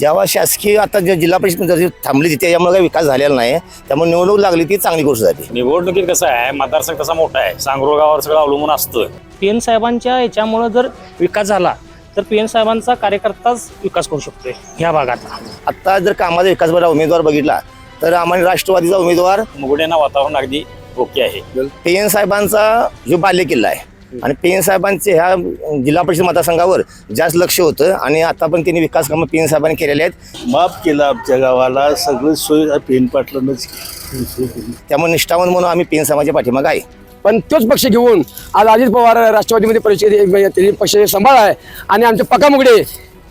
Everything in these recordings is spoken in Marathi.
जेव्हा शासकीय आता जिल्हा परिषद जरी थांबली तिथे त्यामुळे काही विकास झालेला नाही, त्यामुळे निवडणूक लागली ती चांगली गोष्ट झाली. निवडणुकीत कसं आहे, मतदारसंघ तसा मोठा आहे, सांगरोळ गावावर सगळं अवलंबून असतं. पीएन साहेबांच्या याच्यामुळे जर विकास झाला तर पीएन साहेबांचा कार्यकर्ताच विकास करू शकतोय ह्या भागातला. आता जर कामाचा विकास बरा उमेदवार बघितला तर आम्हाला राष्ट्रवादीचा उमेदवार मुगड्यांना वातावरण अगदी ओके आहे. पीएन साहेबांचा जो बालेकिल्ला आहे आणि पीएन साहेबांचे ह्या जिल्हा परिषद मतदारसंघावर जास्त लक्ष होतं आणि आता पण त्यांनी विकास कामं पीएन साहेबांनी केलेले आहेत. माफ केलं आमच्या गावाला, सगळं सोय पेन पाटलांनाच त्यामुळे निष्ठावंत म्हणून आम्ही पीएन साहेबांच्या पाठीमागे आहे. पण तोच पक्ष घेऊन आज अजित पवार राष्ट्रवादीमध्ये त्यांनी पक्ष सांभाळ आहे आणि आमचे पक्का मुगडे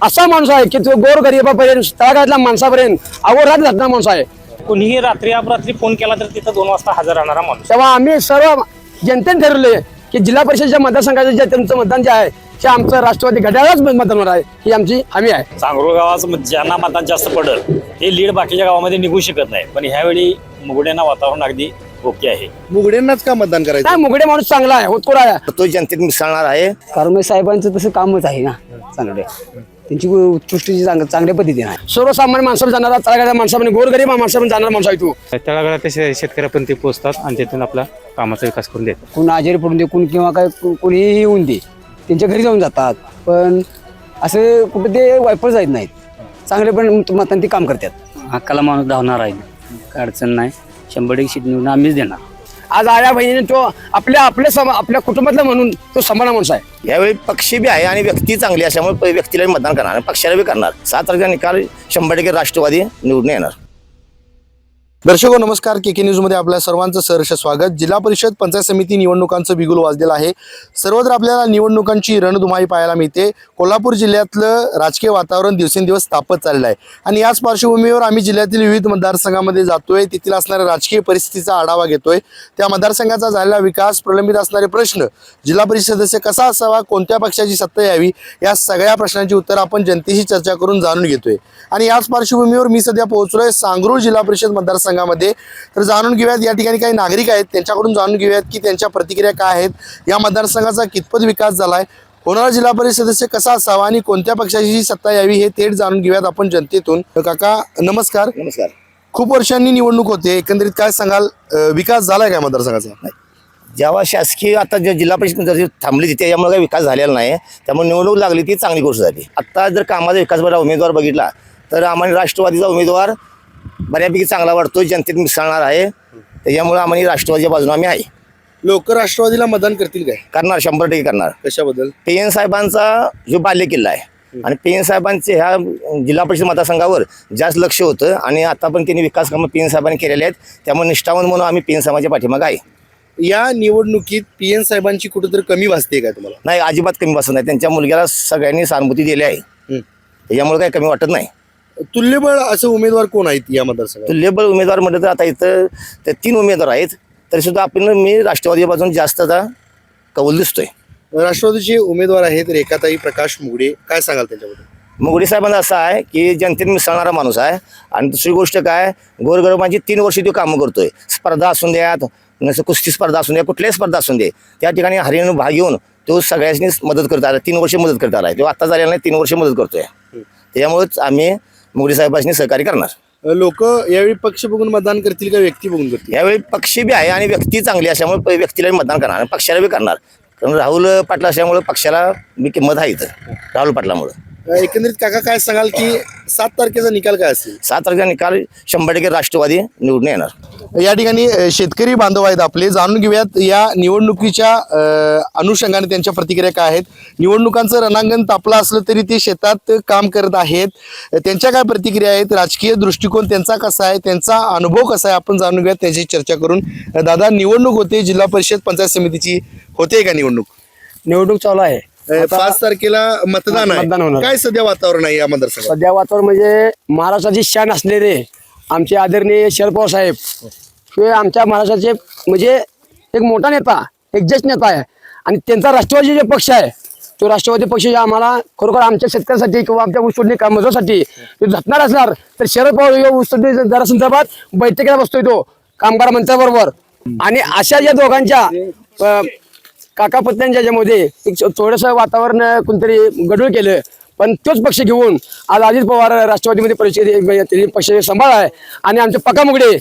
असा माणूस आहे की तो गोरगरिबापर्यंत तळागाळातल्या माणसापर्यंत अवरात घातला माणूस आहे. कुणीही रात्री अपरात्री फोन केला तर तिथं 2 वाजता हजर राहणारा माणूस. तेव्हा आम्ही सर्व जनतेने ठरवले की जिल्हा परिषदेच्या मतदारसंघाचं जे त्यांचं मतदान जे आहे ते आमचं राष्ट्रवादी घड्याळाच मतदान होणार आहे, ही आमची हमी आहे. सांगरोळ गावाचं ज्यांना मतदान जास्त पडेल हे लीड बाकीच्या गावामध्ये निघू शकत नाही, पण ह्यावेळी मुगड्यांना वातावरण अगदी ओके आहे. मुगड्यांनाच का मतदान करायचं? काय मुगडे माणूस चांगला आहे, होतकोर आहे. तो जनतेत मिसळणार आहे. कारमे साहेबांचं तसं कामच आहे ना चांगले, त्यांची उत्कृष्टीची चांगल्या पद्धतीने आहे. सर्वसामान्य माणसाला जाणारा तळागाळातल्या माणसामध्ये गोरगरीब माणसामध्ये जाणारा माणूस आहे तू. तळागाळातल्या शेतकऱ्यापर्यंत ते पोहोचतात आणि त्यातून आपला कामाचा विकास करून देतात. कोण आजारी पडून दे, कोण किंवा काय कोणीही येऊन दे, त्यांच्या घरी जाऊन जातात. पण असं कुठं ते वायफळ जात नाहीत, चांगले पण मतांनी ते काम करतात. हक्काला माणूस धावणार आहे, काय अडचण नाही. 100% सीट निवडून आम्हीच देणार. आज आया बहिणीने तो आपल्या कुटुंबातला म्हणून तो सांभाळा माणूस आहे. यावेळी पक्ष बी आहे आणि व्यक्ती चांगली असल्यामुळे व्यक्तीला मतदान करणार आणि पक्षाला बी करणार. 7 तारखेचा निकाल 100% राष्ट्रवादी निवडून येणार. दर्शको नमस्कार, केके न्यूज मध्ये आपल्या सर्वांचं सहर्ष स्वागत. जिल्हा परिषद पंचायत समिती निवडणुकांचं बिगुल वाजलेलं आहे. सर्वत्र आपल्याला निवडणुकांची रणधुमाळी पाहायला मिळते. कोल्हापूर जिल्ह्यातलं राजकीय वातावरण दिवसेंदिवस तापत चाललं आहे आणि याच पार्श्वभूमीवर आम्ही जिल्ह्यातील विविध मतदारसंघामध्ये जातोय, तेथील असणाऱ्या राजकीय परिस्थितीचा आढावा घेतोय. त्या मतदारसंघाचा झालेला विकास, प्रलंबित असणारे प्रश्न, जिल्हा परिषद सदस्य कसा असावा, कोणत्या पक्षाची सत्ता यावी, या सगळ्या प्रश्नांची उत्तर आपण जनतेशी चर्चा करून जाणून घेतोय. आणि याच पार्श्वभूमीवर मी सध्या पोहोचलोय सांगरूळ जिल्हा परिषद मतदारसंघामध्ये. तर जाणून घेऊयात या ठिकाणी काही नागरिक आहेत, त्यांच्याकडून जाणून घेऊयात की त्यांच्या प्रतिक्रिया काय आहेत, या मतदारसंघाचा कितपत विकास झालाय, होणारा जिल्हा परिषद सदस्य कसा असावा आणि कोणत्या पक्षाची सत्ता यावी हे थेट जाणून घेऊयात आपण जनतेतून. काका नमस्कार. नमस्कार. खूप वर्षांनी निवडणूक होते, एकंदरीत काय सांगाल, विकास झालाय काय मतदारसंघाचा? जेव्हा शासकीय आता जिल्हा परिषद जरी थांबली तिथे त्यामुळे काही विकास झालेला नाही, त्यामुळे निवडणूक लागली ती चांगली गोष्ट झाली. आता जर कामाचा विकास बरा उमेदवार बघितला तर आम्हाला राष्ट्रवादीचा उमेदवार बऱ्यापैकी चांगला वाटतो, जनतेत मिसळणार आहे. त्याच्यामुळे आम्हाला राष्ट्रवादीच्या बाजूने आम्ही आहे. लोक राष्ट्रवादीला मतदान करतील काय? करणार, 100% करणार. कशाबद्दल? पीएन साहेबांचा जो बालेकिल्ला आहे आणि पीएन साहेबांचे ह्या जिल्हा परिषद मतदारसंघावर जास्त लक्ष होतं आणि आता पण त्यांनी विकास कामं पीएन साहेबांनी केलेले आहेत. त्यामुळे निष्ठावंत म्हणून आम्ही पीएन साहेबांच्या पाठीमागे आहे. या निवडणुकीत पीएन साहेबांची कुठेतरी कमी भासते काय तुम्हाला? नाही, अजिबात कमी बसत नाही. त्यांच्या मुलग्याला सगळ्यांनी सहानुभूती दिली आहे, त्याच्यामुळे काही कमी वाटत नाही. तुल्यबळ असं उमेदवार कोण आहेत या मतदारसंघात? तुल्यबळ उमेदवार म्हटलं तर आता इथं 3 उमेदवार आहेत, तरी सुद्धा मी राष्ट्रवादी बाजून जास्त आता कौल दिसतोय. राष्ट्रवादीचे उमेदवार आहेत रेखाताई प्रकाश मुगडे, काय सांगाल त्यांच्याबद्दल? मुगडे साहेबांचा असं आहे की जनतेत मिसळणारा माणूस आहे आणि दुसरी गोष्ट काय, गोरगरिबांची 3 वर्ष तो कामं करतोय. स्पर्धा असून द्यात, नसं कुस्ती स्पर्धा असून द्या, कुठल्याही स्पर्धा असून दे, त्या ठिकाणी हरियाणा भाग घेऊन तो सगळ्यांनी मदत करत आला. 3 वर्ष मदत करत आला आहे. तो आता झालेला नाही, 3 वर्ष मदत करतोय. त्याच्यामुळेच आम्ही मुगडे साहेबांनी सहकार्य करणार. लोक यावेळी पक्ष बघून मतदान करतील का व्यक्ती बघून करतील? यावेळी पक्ष बी आहे आणि व्यक्ती चांगली असल्यामुळे व्यक्तीला मतदान करणार आणि पक्षाला बी करणार. कारण राहुल पाटील असल्यामुळे पक्षाला बी किंमत आहे इथं राहुल पाटलामुळे. एकंदरीत काका काय सांगाल की 7 तारखेचा निकाल काय असेल? 7 तारखेचा निकाल 100% राष्ट्रवादी निवडून येणार. या ठिकाणी शेतकरी बांधव आहेत आपले, जाणून घेऊयात या निवडणुकीच्या अनुषंगाने त्यांच्या प्रतिक्रिया काय आहेत. निवडणुकांचं रणांगण तापलं असलं तरी ते शेतात काम करत आहेत, त्यांच्या काय प्रतिक्रिया आहेत, राजकीय दृष्टिकोन त्यांचा कसा आहे, त्यांचा अनुभव कसा आहे, आपण जाणून घेऊयात त्यांची चर्चा करून. दादा, निवडणूक होते, जिल्हा परिषद पंचायत समितीची होते का निवडणूक? निवडणूक चालू आहे. 5 तारखेला मतदान मतदान आहे. होणार. काय सध्या वातावरण आहे या मतदारसंघात? सध्या वातावरण म्हणजे महाराष्ट्राची शान असलेले आमचे आदरणीय शरद पवार साहेब हे आमच्या महाराष्ट्राचे म्हणजे एक मोठा नेता, एक ज्येष्ठ नेता आहे आणि त्यांचा राष्ट्रवादी जे पक्ष आहे तो राष्ट्रवादी पक्ष आम्हाला खरोखर आमच्या शेतकऱ्यांसाठी किंवा आमच्या ऊसतोडणी कामगारांसाठी झटणार असणार तर शरद पवार या ऊसतोडणी दरासंदर्भात बैठकीला बसतोय तो कामगार मंत्र्याबरोबर. आणि अशा या दोघांच्या काका पत्न्यांच्या ज्याच्यामध्ये एक थोडंसं वातावरण कोणतरी गडूळ केलं, पण तोच पक्ष घेऊन आज अजित पवार राष्ट्रवादीमध्ये परिचय पक्ष सांभाळ आहे आणि आमचे पक्का मुगडे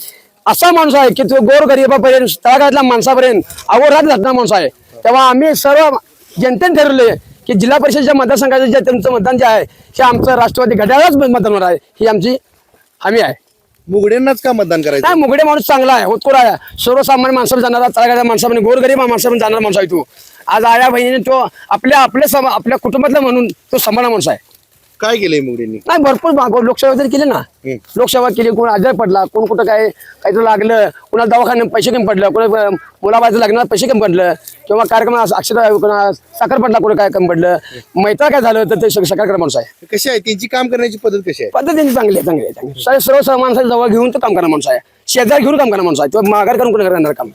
असा माणूस आहे की तो गोरगरिबापर्यंत तळागाळातल्या माणसापर्यंत अवरात घालणारा माणूस आहे. तेव्हा आम्ही सर्व जनतेने ठरवले की जिल्हा परिषदेच्या मतदारसंघाचं जे त्यांचं मतदान जे आहे हे आमचं राष्ट्रवादी घड्याळाच मतदान होणार आहे ही आमची हमी आहे. मुगड्यांनाच का मतदान करायचं? काय मुगडे माणूस चांगला आहे, होतकोर आहे, सर्वसामान्य माणसाला जाणारा तळागाळातल्या माणसामध्ये गोरगरीब माणसामध्ये जाणारा माणूस आहे तो. आज आया बहिणीने तो आपल्या कुटुंबातला म्हणून तो सांभाळा माणूस आहे. काय केलंय मुगड्यांनी? नाही भरपूर लोकसेवा तरी केली ना. लोकसेवा केली, कोण आजार पडला, कोण कुठं काहीतरी लागलं, कोणाला दवाखान्यात पैसे कमी पडलं, कोणा मुलाबाचं लग्नात पैसे कमी पडलं किंवा कार्यक्रम अक्षर कोणा साखर पडला, कोणी काय कमी पडलं, मैत्रा काय झालं तर ते सकाळ माणूस आहे. कशी आहे त्यांची काम करण्याची पद्धत? कशी आहे? पद्धत त्यांची चांगली आहे. सर्व माणसाला जवळ घेऊन तो काम करणार माणूस आहे, शेजार घेऊन काम करणार माणूस आहे, किंवा माघार करून कोणी करणार काम.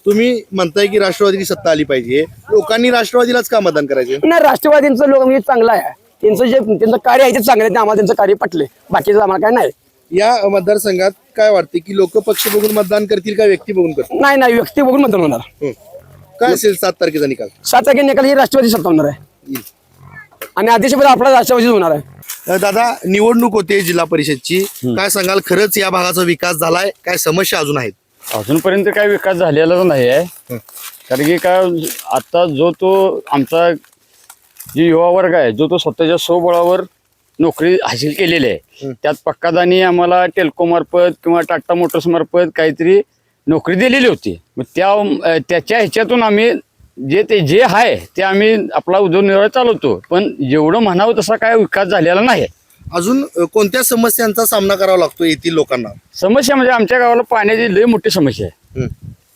तुम्ही म्हणताय की राष्ट्रवादीची सत्ता आली पाहिजे, लोकांनी राष्ट्रवादीलाच का मतदान करायचं? नाही, राष्ट्रवादींचं लोक म्हणजे चांगलं आहे, त्यांचं कार्य आहे ते चांगलं आहे, आम्हाला त्यांचं कार्य पटले, बाकीचं आम्हाला काय नाही. या मतदारसंघात काय वाटते की लोक पक्ष बघून मतदान करतील का व्यक्ती बघून करतील? नाही व्यक्ती बघून मतदान होणार. काय असेल 7 तारखेचा निकाल? 7 तारखेला निकाल ही राष्ट्रवादी सत्ता होणार आहे आणि अध्यक्षपद आपला राष्ट्रवादीच होणार आहे. दादा, निवडणूक होते जिल्हा परिषदची, काय सांगाल? खरंच या भागाचा विकास झालाय? काय समस्या अजून आहेत? अजूनपर्यंत काय विकास झालेला नाही आहे. कारण की काय आता जो तो आमचा जे युवा वर्ग आहे जो तो स्वतःच्या स्वबळावर नोकरी हासिल केलेली आहे, त्यात पक्कादानी आम्हाला टेल्को मार्फत किंवा टाटा मोटर्स मार्फत काहीतरी नोकरी दिलेली होती. मग त्याच्या ह्याच्यातून आम्ही जे आहे ते आम्ही आपला उदरनिर्वाह चालवतो, पण जेवढं म्हणावं तसा काय विकास झालेला नाही. अजून कोणत्या समस्यांचा सामना करावा लागतो येथील लोकांना? समस्या म्हणजे आमच्या गावाला पाण्याची लई मोठी समस्या आहे.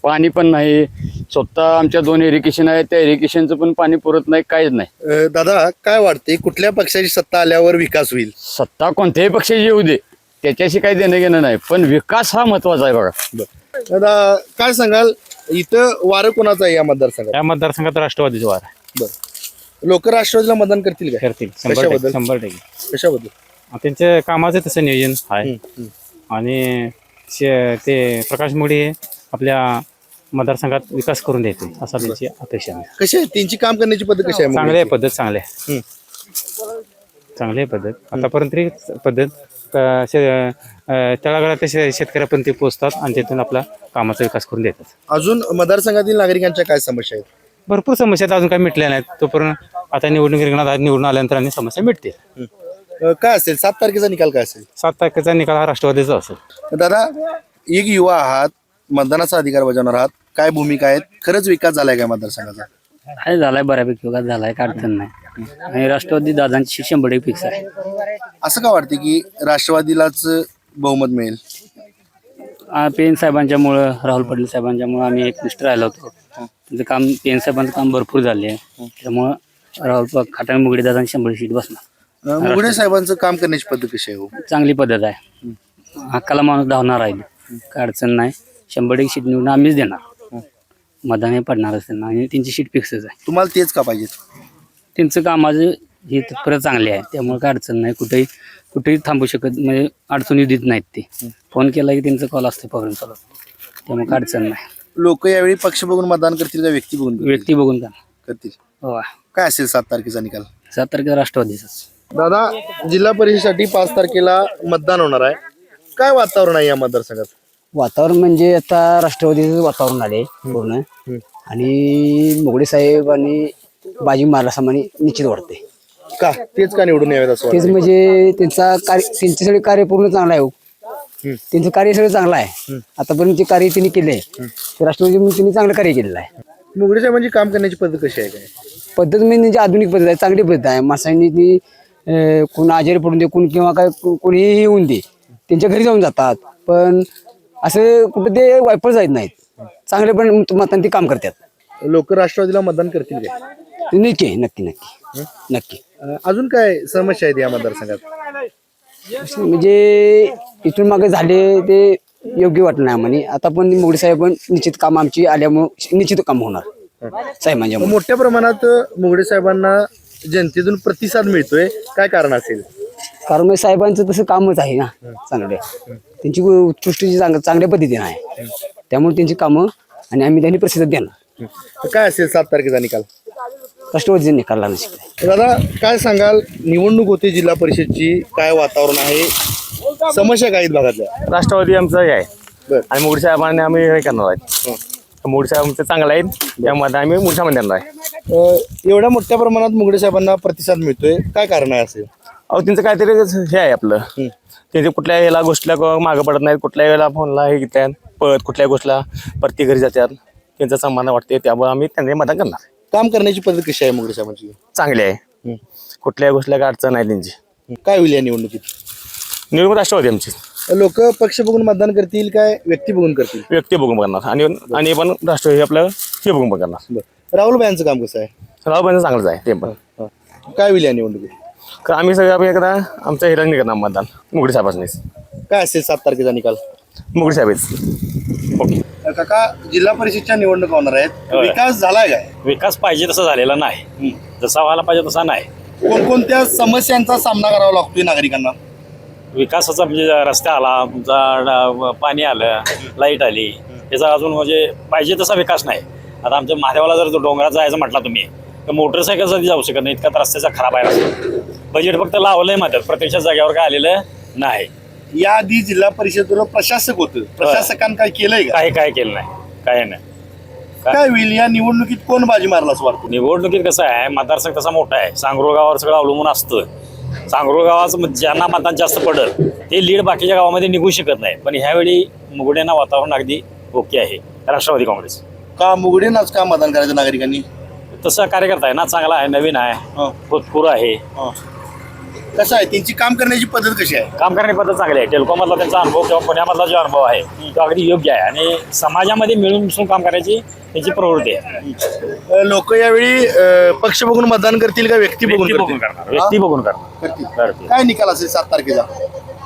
पाणी पण नाही, स्वतः आमच्या 2 इरिगेशन आहे, त्या इरिगेशनचं पण पाणी पुरत नाही, काहीच नाही. दादा, काय वाटते कुठल्या पक्षाची सत्ता आल्यावर विकास होईल? सत्ता कोणत्याही पक्षाची येऊ दे, त्याच्याशी काही देणं घेणं नाही, पण विकास हा महत्वाचा आहे. बघा दादा, काय सांगाल? इथं वारं कोणाचं आहे या मतदारसंघात? या मतदारसंघात राष्ट्रवादीचे वार आहे. लोक राष्ट्रवादीला मतदान करतील का? करतील कशाबद्दल? 100%. कशाबद्दल? त्यांच्या कामाचं तसं नियोजन आहे आणि ते प्रकाश मोडी आपल्या मतदारसंघात विकास करून देते असा त्यांची अपेक्षा आहे. कशी आहे त्यांची काम करण्याची पद्धत? कशी आहे? चांगली आहे पद्धत, चांगली आहे, चांगली आहे पद्धत. आतापर्यंत तरी पद्धत तळागाळातल्या शेतकऱ्यापर्यंत ते पोहोचतात आणि तिथून आपला कामाचा विकास करून देतात. अजून मतदारसंघातील नागरिकांच्या काय समस्या आहेत? भरपूर समस्या आहेत, अजून काही मिटल्या नाहीत. तोपर्यंत आता निवडणूक रिंगणात निवडून आल्यानंतर आणि समस्या मिटतील. काय असेल 7 तारखेचा निकाल? काय असेल? 7 तारखेचा निकाल हा राष्ट्रवादीचा असेल. दादा, एक युवा आहात, मतदानाचा अधिकार बजावणार आहात, काय भूमिका आहेत? खरंच विकास झालाय काय मतदारसंघाचा? आहे झालाय, बऱ्यापैकी विकास झालाय, काय अडचण नाही. आणि राष्ट्रवादी दादांची 100% फिक्स आहे. असं का वाटते की राष्ट्रवादीलाच बहुमत मिळेल? PN साहेबांच्यामुळं, राहुल पाटील साहेबांच्यामुळं आम्ही एकनिष्ठ राहिलो होतो. त्यांचं काम, PN साहेबांचं काम भरपूर झाले, त्यामुळं राहुल खाटामी मुगडे दादांची 100 सीट बसणार. मुगडे साहेबांचं काम करण्याची पद्धत कशी आहे? चांगली पद्धत आहे, हक्काला माणूस धावणार आहे, काय अडचण नाही. 100% सीट निवडून आम्हीच देणार, मतदान हे पडणारच त्यांना आणि त्यांची सीट फिक्सच आहे. तुम्हाला तेच का पाहिजे? त्यांचं कामाचं हे तत्पर चांगले आहे, त्यामुळे काय अडचण नाही. कुठेही थांबू शकत, म्हणजे अडचणी देत नाहीत. ते फोन केला की त्यांचं कॉल असते पकडून चालत, त्यामुळे काय अडचण नाही. लोक यावेळी पक्ष बघून मतदान करतील का व्यक्ती बघून व्यक्ती बघून का करतील? हो. काय असेल 7 तारखेचा निकाल? 7 तारखेला राष्ट्रवादीचाच. दादा, जिल्हा परिषदेसाठी 5 तारखेला मतदान होणार आहे, काय वातावरण आहे या मतदारसंघात? वातावरण म्हणजे आता राष्ट्रवादीचं वातावरण आले पूर्ण आणि मुगडे साहेब आणि बाजी मारला सामाने निश्चित वाटते. का तेच का निवडून यावेत असं तेच वाटतं? म्हणजे त्यांचे सगळे कार्य पूर्ण चांगलं आहे. त्यांचं कार्य सगळं चांगलं आहे. आतापर्यंत जे कार्य त्यांनी केले ते राष्ट्रवादी त्यांनी चांगलं कार्य केलेलं आहे. मुगडे साहेबांची काम करण्याची पद्धत कशी आहे? काय पद्धत म्हणजे त्यांची आधुनिक पद्धत आहे, चांगली पद्धत आहे. माणसांनी ती कोण आजारी पडून दे, कोण किंवा काय कोणीही येऊन दे, त्यांच्या घरी जाऊन जातात. पण असं कुठं ते वायपर जात नाहीत, चांगले पण मतांनी ते काम करतात. लोक राष्ट्रवादीला मतदान करतील का? नक्की नक्की नक्की नक्की. अजून काय समस्या आहेत या मतदारसंघात? म्हणजे इथून मागे झाले ते योग्य वाटलं नाही आम्हाला. आता पण मुगडे साहेब पण निश्चित काम आमची आल्यामुळे निश्चित काम होणार साहेबांच्या. मोठ्या प्रमाणात मुगडे साहेबांना जनतेतून प्रतिसाद मिळतोय, काय कारण असेल? कारण मग साहेबांचं तसं कामच आहे ना चांगले, त्यांची उत्कृष्ट चांगल्या पद्धतीने आहे, त्यामुळे त्यांची कामं आणि आम्ही त्यांनी प्रतिसाद देणार. काय असेल 7 तारखेचा निकाल? राष्ट्रवादीचा निकाल लागू शकते. दादा काय सांगाल, निवडणूक होते जिल्हा परिषदची, काय वातावरण आहे, समस्या काय आहेत भागातल्या? राष्ट्रवादी आमचं हे आहे बर. आणि मोडी साहेबांनी आम्ही हे करणार आहे. मोडी साहेब आमचे चांगले आहेत, त्यामध्ये आम्ही मोडी साहेबांना देणार आहे. एवढ्या मोठ्या प्रमाणात मुगडे साहेबांना प्रतिसाद मिळतोय, काय कारण आहे असेल? अहो त्यांचं काहीतरी हे आहे आपलं, त्यांचे कुठल्याही वेळेला गोष्टीला मागं पडत नाहीत, कुठल्याही वेळेला फोनला हे घेतात पळत, कुठल्याही गोष्टीला प्रति घरी जातात, त्यांचं सन्मान वाटते, त्यामुळे आम्ही त्यांना मतदान करणार. काम करण्याची पद्धत कशी आहे मुगडे साहेबांची? चांगली आहे, कुठल्याही गोष्टीला काय अडचण नाही त्यांची. काय होईल या निवडणुकीत? निवडणूक राष्ट्रवादी आमची. लोक पक्ष बघून मतदान करतील काय व्यक्ती बघून करतील? व्यक्ती बघून करणार आणि पण राष्ट्रवादी आपलं हे बघून पण करणार. राहुल भाईंचं काम कसं आहे? राहुल चांगलंच आहे ते पण. काय होईल या निवडणुकीत? तर आम्ही सगळं आपण एकदा आमच्या हिरांनी करणार मतदान मुगडी साहेबांनीच. काय असेल 7 तारखेचा निकाल? मुगडी साहेबच. ओके. काका, जिल्हा परिषदच्या निवडणूक होणार आहेत, विकास झालाय काय? विकास पाहिजे तसा झालेला नाही, जसा व्हायला पाहिजे तसा नाही. कोणकोणत्या समस्यांचा सामना करावा लागतोय नागरिकांना? विकासाचा म्हणजे रस्ता आला, तुमचा पाणी आलं, लाईट आली, याचा अजून म्हणजे पाहिजे तसा विकास नाही. आता आमच्या महादेवाला जर डोंगरात जायचं म्हटलं तुम्ही तर मोटरसायकलसाठी जाऊ शकत नाही, इतका रस्त्याचा खराब आहे रस्ता. बजेट फक्त लावलंय मात्र प्रत्यक्ष जागेवर काय आलेलं नाही. याआधी जिल्हा परिषदेवर प्रशासक होतं, प्रशासकांनी काय केलंय का? काय केलं नाही, काय नाही. काय होईल या निवडणुकीत, कोण बाजी मारला असं वाटतं? निवडणुकीत कसं आहे, मतदारसंघ तसा मोठा आहे, सांगरूळ गावावर सगळं अवलंबून असतं. सांगरूळ गावाचं ज्यांना मतदान जास्त पडल ते लीड बाकीच्या गावामध्ये निघू शकत नाही. पण ह्यावेळी मुगड्यांना वातावरण अगदी ओके आहे, राष्ट्रवादी काँग्रेस. का मुगडेनाच का मतदान करायचं नागरिकांनी? तसा कार्यकर्ता आहे ना, चांगला आहे, नवीन आहे, भूतपूर्व आहे. कसं आहे, त्यांची काम करण्याची पद्धत कशी आहे? काम करण्याची पद्धत चांगली आहे. टेल्कोमधला त्यांचा अनुभव किंवा पुण्यामधला जो अनुभव आहे तो अगदी योग्य आहे आणि समाजामध्ये मिळून मिसळून काम करायची त्यांची प्रवृत्ती आहे. लोक यावेळी पक्ष बघून मतदान करतील का व्यक्ती बघून करणार, व्यक्ती बघून करणार. काय निकाल असेल 7 तारखेचा?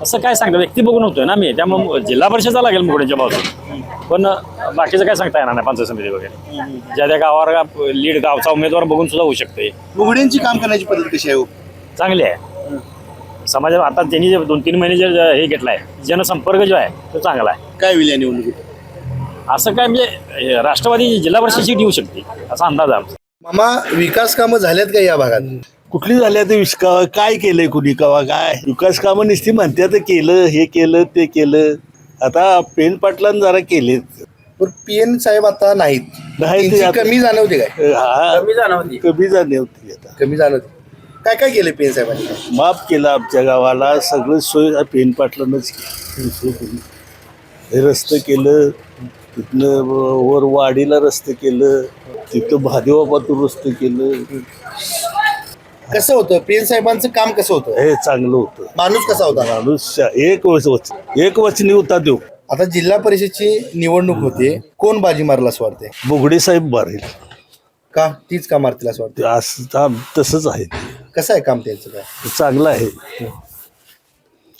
असं काय सांगतो, व्यक्ती बघून होतोय ना मी, त्यामुळे जिल्हा परिषदचा लागेल मुगड्यांच्या बाजूने. पण बाकीचं काय सांगता येणार नाही, पंचायत समिती वगैरे ज्या त्या गावावर लीड गावचा उमेदवार बघून सुद्धा होऊ शकते. मुगड्यांची काम करण्याची पद्धत कशी आहे? चांगली आहे. समाजात आता त्यांनी जे 2-3 महिने जे हे घेतलाय जनसंपर्क जो आहे तो चांगला आहे. काय होईल या निवडणुकीत? असं काय म्हणजे राष्ट्रवादी जिल्हा परिषद सीट येऊ शकते असा अंदाज आहे आमचा. मामा, विकास कामं झाल्यात का या भागात? कुठली झाल्या ते काय केलंय कुणी कवा? काय विकास कामं नुसती म्हणतात केलं, हे केलं, ते केलं. आता पेन पाटलांनी जरा केले, पण पीएन साहेब आता नाहीत, नाही ते त्यांची कमी जाणवते काय? कमी जाणवती आता. कमी जाणवते. काय काय केलं पीएन साहेबांनी? माफ केलं आमच्या गावाला, सगळं सोय पेन पाटलांनाच केली. हे रस्तं केलं, तिथनं वर वाडीला रस्तं केलं, तिथं महादेवापातून रस्तं केलं. कसं होतं पीएन साहेबांचं काम? कसं होतं? हे चांगलं होतं. माणूस कसा होता? माणूस एक वचनी होता तो. आता जिल्हा परिषदची निवडणूक होते, कोण बाजी मारला असं वाटतंय? बुगडे साहेब मारेल का? तीच का मारतील असं वाटतं? असं तसंच आहे. कसं आहे काम त्यांचं? काय चांगलं आहे,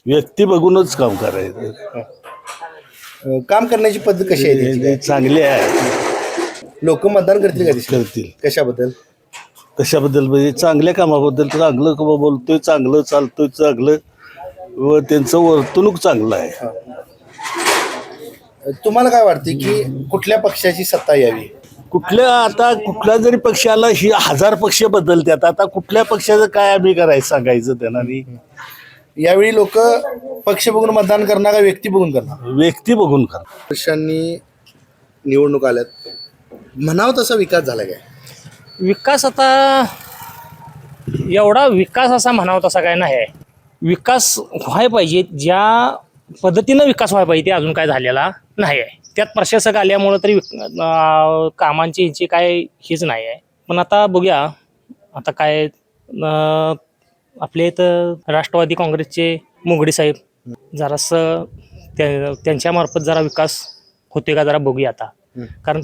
व्यक्ती बघूनच काम करायचं. काम करण्याची पद्धत कशी आहे त्यांची? हे चांगली आहे. लोक मतदान करतील का दिसलं? करतील. कशाबद्दल? कशाबद्दल म्हणजे चांगल्या कामाबद्दल. चांगलं काम बोलतोय, चांगलं चालतोय, चांगलं व त्यांचं वर्तणूक चांगलं आहे. तुम्हाला काय वाटते की कुठल्या पक्षाची सत्ता यावी? आता कुठला जरी पक्ष आला, 1000 पक्ष बदलतात. आता कुठल्या पक्षाचं काय आम्ही करायचं सांगायचं त्यांना? यावेळी लोक पक्ष बघून मतदान करणार का व्यक्ती बघून करणार? व्यक्ती बघून करणार. वर्षांनी निवडणूक आल्यात, म्हणावं तसा विकास झाला काय? विकास आता एवढा विकास असा म्हणावा तसा काय नाही आहे. विकास व्हायला पाहिजे, ज्या पद्धतीनं विकास व्हायला पाहिजे ते अजून काय झालेला नाही आहे. त्यात प्रशासक आल्यामुळं तरी कामांची ह्याची काय हेच नाही आहे. पण आता बघूया, आता काय आपले इथं राष्ट्रवादी काँग्रेसचे मुगडे साहेब जरासं त्यांच्यामार्फत जरा विकास होते का जरा बघूया आता. कारण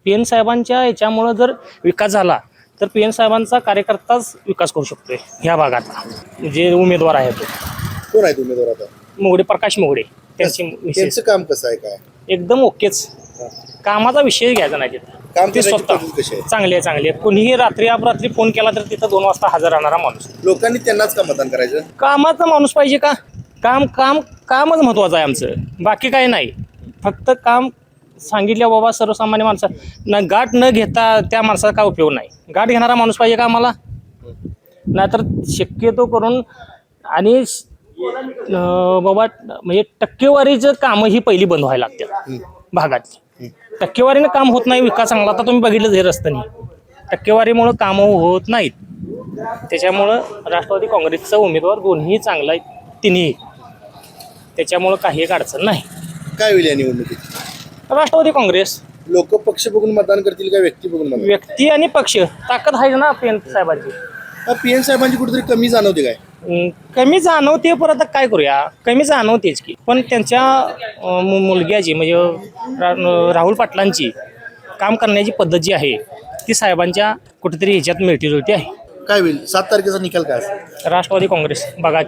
पीएन साहेबांच्या याच्यामुळं जर विकास झाला तर पीएन साहेबांचा कार्यकर्ताच विकास करू शकतोय ह्या भागात. जे उमेदवार आहेत कोण आहेत उमेदवार आता? मुगडे, प्रकाश मुगडे. त्यांचं काम कसं आहे? काय एकदम ओकेच, कामाचा विषय घ्यायचा नाही तिथं. काम ते करण्याची स्वतः पद्धत कशी आहे? चांगले आहे. कोणीही रात्री अपरात्री फोन केला तर तिथं 2 वाजता हजर राहणारा माणूस. लोकांनी त्यांनाच का मतदान करायचं? कामाचा माणूस पाहिजे का? कामच महत्वाचं आहे आमचं, बाकी काही नाही. फक्त काम सांगितल्या बाबा सर्वसामान्य माणसं गाठ न घेता त्या माणसाचा काय उपयोग नाही. गाठ घेणारा माणूस पाहिजे का आम्हाला? नाहीतर शक्यतो करून आणि बाबा म्हणजे टक्केवारीचं कामं ही पहिली बंद व्हायला लागतात भागातली. टक्केवारीनं काम होत नाही विकास चांगला. आता तुम्ही बघितलं हे रस्त्याने टक्केवारीमुळं कामं होत नाहीत. त्याच्यामुळं राष्ट्रवादी काँग्रेसचा उमेदवार दोन्ही चांगला आहे, तिन्ही. त्याच्यामुळं काही एक अडचण नाही. काय होईल या निवडणुकीत? राष्ट्रवादी काँग्रेस. लोक पक्ष बघून मतदान करतील का व्यक्ती बघून मतदान? व्यक्ती आणि पक्ष ताकद आहे ना पेन साहेबांची. पीएन साहेबांची कुठेतरी कमी जाणवते काय? कमी जाणवते, परत काय करूया, कमी जाणवतेच की. पण त्यांच्या मुलग्याची म्हणजे राहुल पाटलांची काम करण्याची पद्धत जी आहे ती साहेबांच्या कुठेतरी ह्याच्यात मिळती आहे. काय होईल 7 तारखेचा निकाल काय असेल? राष्ट्रवादी काँग्रेस बघा.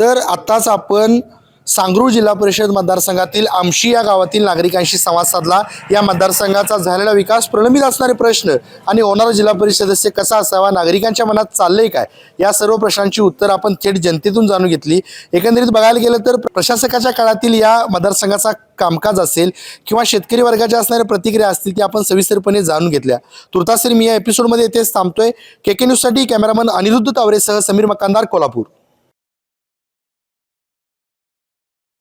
तर आताच आपण सांगरूळ जिल्हा परिषद मतदारसंघातील आमशी या गावातील नागरिकांशी संवाद साधला. या मतदारसंघाचा झालेला विकास, प्रलंबित असणारे प्रश्न आणि होणारा जिल्हा परिषद सदस्य कसा असावा, नागरिकांच्या मनात चाललंय काय, या सर्व प्रश्नांची उत्तर आपण थेट जनतेतून जाणून घेतली. एकंदरीत बघायला गेलं तर प्रशासकाच्या काळातील या मतदारसंघाचा कामकाज असेल किंवा शेतकरी वर्गाच्या असणाऱ्या प्रतिक्रिया असतील त्या आपण सविस्तरपणे जाणून घेतल्या. तुर्तास मी या एपिसोडमध्ये इथेच थांबतोय. KK न्यूजसाठी कॅमेरामन अनिरुद्ध तावरेसह समीर मकानदार, कोल्हापूर.